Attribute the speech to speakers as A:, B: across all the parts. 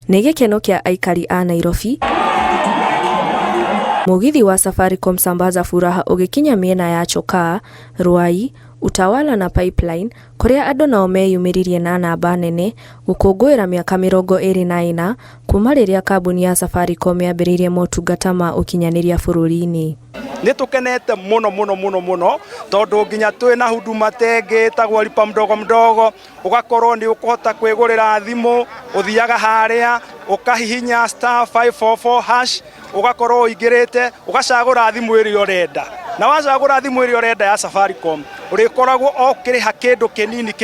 A: Nĩ gĩkeno kĩa aikari a Nairobi mũgithi wa Safaricom Sambaza Furaha ũgĩkinya mĩena ya Chokaa, Ruai, Utawala na Pipeline, kuria andũ nao meyumĩririe na namba nene gũkũngũĩra mĩaka 24 kuma rĩrĩa kambuni ya Safaricom yambĩrĩirie motungata ma ũkinyanĩria bũrũri-inĩ.
B: Nitukenete muno tondu nginya twina huduma tenge tagwo lipa mdogo mdogo, ugakorwo ni ukuhota kwigurira thimu, uthiaga haria ukahihinya *544# ugakorwo uingirite ugacagura thimu ĩrĩa urenda, na wacagura thimu ĩrĩa urenda ya Safaricom urikoragwo okiriha kindu kinini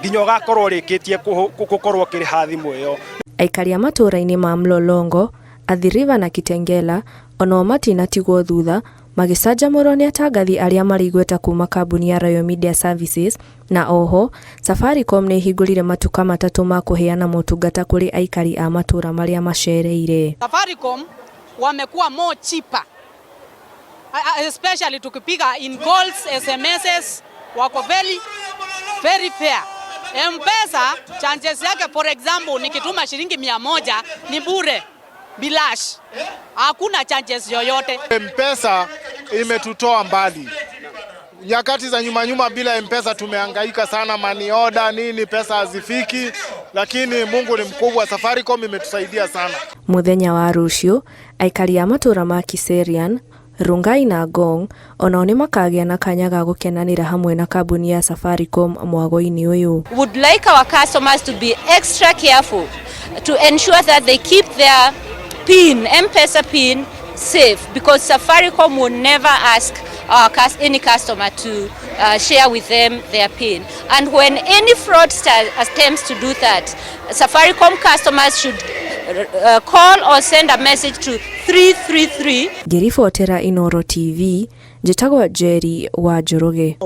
B: nginya ugakorwo rikitie gukorwo kiriha thimu iyo.
A: Aikari a matũra-inĩ ma Mlolongo, Athi River na Kitengela onao matinatigwo thutha magĩcanjamũrwo nĩ atangathi arĩa marĩ igweta kuma kambuni ya Royal Media Services, na oho Safaricom nĩ hingũrire matuka 3 ma kũheana motungata kũrĩ aikari a matũra marĩa macereire.
C: Safaricom wamekuwa more cheaper, especially tukipiga in calls, SMSs wako very fair. M-Pesa chances yake, for example, nikituma shilingi 100 ni bure, bilash, hakuna chances yoyote.
D: M-Pesa imetutoa mbali. Nyakati za nyuma bila M-Pesa tumehangaika sana, money order nini, pesa hazifiki, lakini Mungu ni mkubwa, Safaricom imetusaidia sana.
A: Muthenya wa rũciũ, aikari a matũra ma Kiserian, Rungai na Ngong onao nĩ makagĩa na kanya ga gũkenanĩra hamwe na kambuni ya Safaricom mwago-inĩ ũyũ.
E: Would like our customers to be extra careful to ensure that they keep their PIN, M-Pesa PIN, safe, because Safaricom will never ask any customer to share with them their PIN. And when any fraudster attempts to do that, Safaricom customers should call or send a message to 333.
A: Ngĩribotera Inooro TV, njĩtagwo Jerry wa Njoroge.